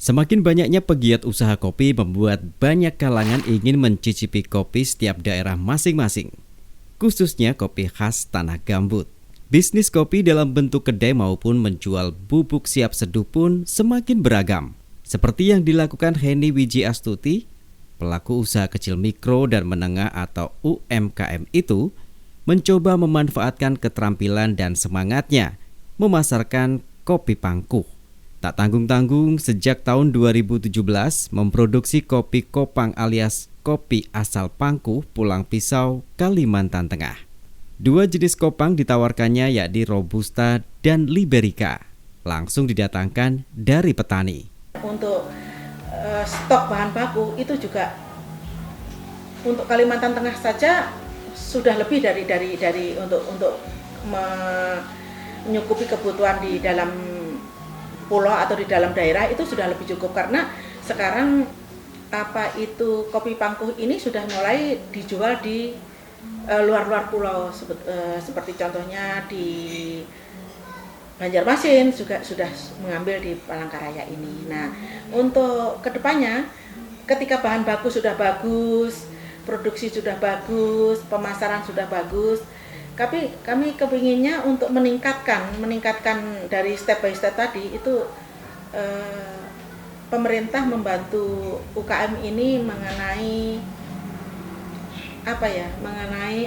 Semakin banyaknya pegiat usaha kopi membuat banyak kalangan ingin mencicipi kopi setiap daerah masing-masing, khususnya kopi khas Tanah Gambut. Bisnis kopi dalam bentuk kedai maupun menjual bubuk siap seduh pun semakin beragam. Seperti yang dilakukan Heni Wiji Astuti, pelaku usaha kecil mikro dan menengah atau UMKM itu mencoba memanfaatkan keterampilan dan semangatnya memasarkan kopi pangkuh. Tak tanggung-tanggung sejak tahun 2017 memproduksi kopi Kopang alias kopi asal Pangkuh Pulang Pisau, Kalimantan Tengah. Dua jenis kopang ditawarkannya yakni Robusta dan Liberica, langsung didatangkan dari petani. Untuk stok bahan baku itu juga untuk Kalimantan Tengah saja sudah lebih dari untuk menyukupi kebutuhan di dalam pulau atau di dalam daerah itu sudah lebih cukup, karena sekarang kopi pangkuh ini sudah mulai dijual di luar pulau seperti contohnya di Banjarmasin juga sudah mengambil di Palangkaraya ini. Nah, untuk kedepannya ketika bahan baku sudah bagus, produksi sudah bagus, pemasaran sudah bagus, kami kepinginnya untuk meningkatkan dari step by step tadi itu pemerintah membantu UKM ini mengenai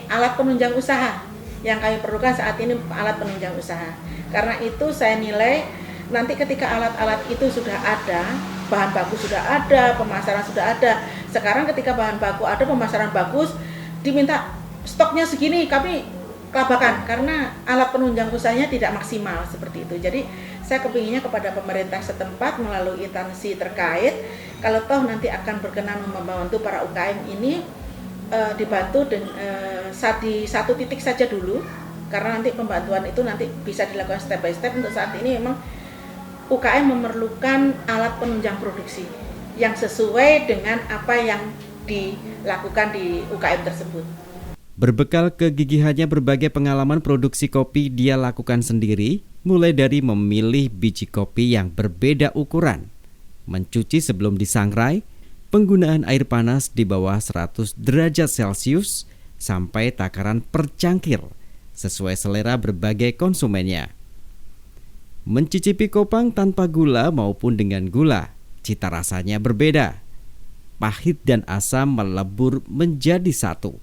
alat penunjang usaha yang kami perlukan saat ini, alat penunjang usaha. Karena itu saya nilai nanti ketika alat-alat itu sudah ada, bahan baku sudah ada, pemasaran sudah ada. Sekarang ketika bahan baku ada, pemasaran bagus, diminta stoknya segini, kami kelabakan karena alat penunjang usahanya tidak maksimal seperti itu. Jadi saya kepinginnya kepada pemerintah setempat melalui instansi terkait, kalau toh nanti akan berkenan membantu para UKM ini dibantu di satu titik saja dulu, karena nanti pembantuan itu nanti bisa dilakukan step by step. Untuk saat ini memang UKM memerlukan alat penunjang produksi yang sesuai dengan apa yang dilakukan di UKM tersebut. Berbekal kegigihannya, berbagai pengalaman produksi kopi dia lakukan sendiri, mulai dari memilih biji kopi yang berbeda ukuran, mencuci sebelum disangrai, penggunaan air panas di bawah 100 derajat Celcius, sampai takaran per cangkir, sesuai selera berbagai konsumennya. Mencicipi kopang tanpa gula maupun dengan gula, cita rasanya berbeda. Pahit dan asam melebur menjadi satu.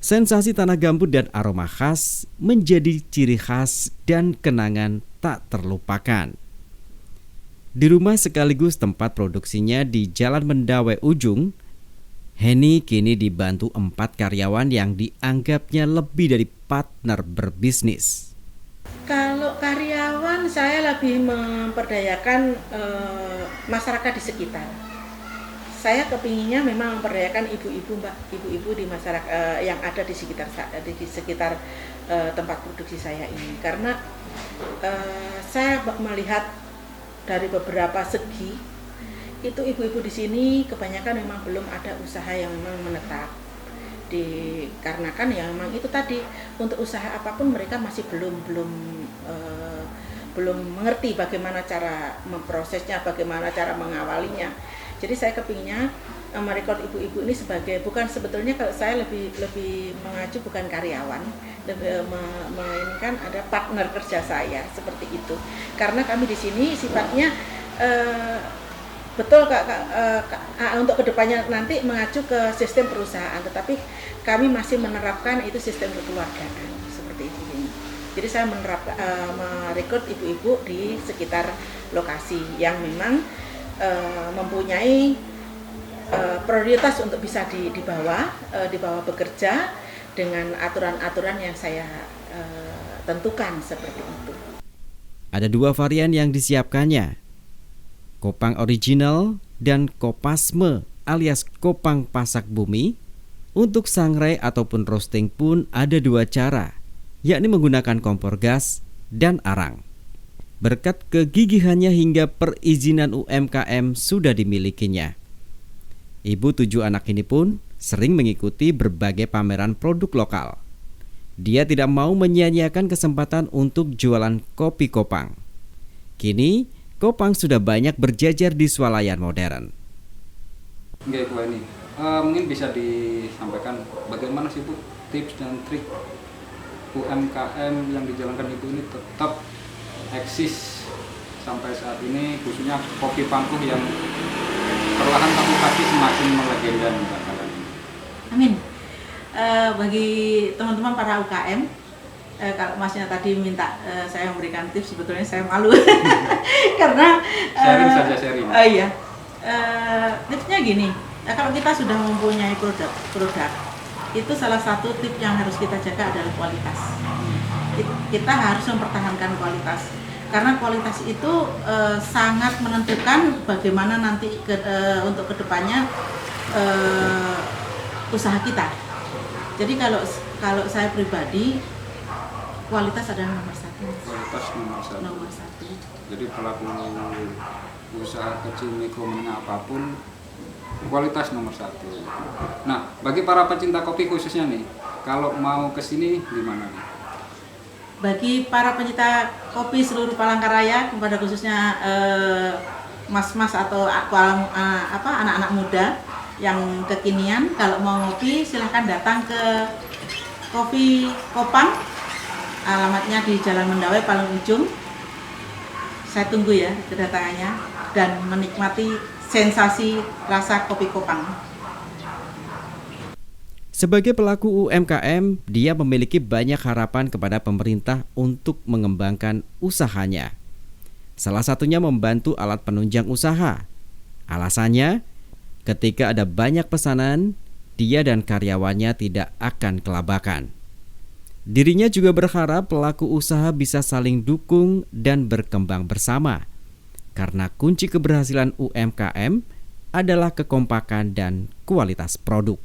Sensasi Tanah Gambut dan aroma khas menjadi ciri khas dan kenangan tak terlupakan. Di rumah sekaligus tempat produksinya di Jalan Mendawai Ujung, Heni kini dibantu 4 karyawan yang dianggapnya lebih dari partner berbisnis. Kalau karyawan saya lebih memperdayakan masyarakat di sekitar. Saya kepinginnya memang memperdayakan ibu-ibu di masyarakat yang ada di sekitar tempat produksi saya ini, karena saya melihat dari beberapa segi itu ibu-ibu di sini kebanyakan memang belum ada usaha yang memang menetap, dikarenakan ya memang itu tadi, untuk usaha apapun mereka masih belum mengerti bagaimana cara memprosesnya, bagaimana cara mengawalinya. Jadi saya kepinginnya merekrut ibu-ibu ini bukan sebetulnya, kalau saya lebih mengacu bukan karyawan, lebih melainkan ada partner kerja saya seperti itu. Karena kami di sini sifatnya betul untuk kedepannya nanti mengacu ke sistem perusahaan, tetapi kami masih menerapkan itu sistem kekeluargaan seperti itu. Jadi saya merekrut ibu-ibu di sekitar lokasi yang memang mempunyai prioritas untuk bisa dibawa bekerja dengan aturan-aturan yang saya tentukan seperti itu. Ada 2 varian yang disiapkannya, kopang original dan kopasme alias kopang pasak bumi. Untuk sangrai ataupun roasting pun ada 2 cara, yakni menggunakan kompor gas dan arang. Berkat kegigihannya hingga perizinan UMKM sudah dimilikinya. Ibu 7 anak ini pun sering mengikuti berbagai pameran produk lokal. Dia tidak mau menyia-nyiakan kesempatan untuk jualan kopi kopang. Kini Kopang sudah banyak berjajar di swalayan modern. Oke, Bu ini mungkin bisa disampaikan bagaimana sih Bu tips dan trik UMKM yang dijalankan Ibu ini tetap eksis sampai saat ini, khususnya kopi pangkuh yang perlahan tapi pasti semakin melegenda nih bakalan ini. Amin. Bagi teman-teman para UKM, kalau Masnya tadi minta saya memberikan tips, sebetulnya saya malu karena Sharing saja, sharing. Iya. Tipsnya gini, kalau kita sudah mempunyai produk, itu salah satu tips yang harus kita jaga adalah kualitas. Kita harus mempertahankan kualitas, karena kualitas itu sangat menentukan bagaimana nanti untuk kedepannya usaha kita. Jadi kalau saya pribadi, kualitas adalah nomor satu. Kualitas nomor satu. Jadi pelaku usaha kecil, mikro, menengah apapun, kualitas nomor satu. Nah, bagi para pecinta kopi khususnya nih, kalau mau kesini gimana nih? Bagi para pencinta kopi seluruh Palangkaraya, kepada khususnya mas-mas atau anak-anak muda yang kekinian, kalau mau ngopi silahkan datang ke Kopi Kopang. Alamatnya di Jalan Mendawai paling ujung. Saya tunggu ya kedatangannya dan menikmati sensasi rasa kopi Kopang. Sebagai pelaku UMKM, dia memiliki banyak harapan kepada pemerintah untuk mengembangkan usahanya. Salah satunya membantu alat penunjang usaha. Alasannya, ketika ada banyak pesanan, dia dan karyawannya tidak akan kelabakan. Dirinya juga berharap pelaku usaha bisa saling dukung dan berkembang bersama, karena kunci keberhasilan UMKM adalah kekompakan dan kualitas produk.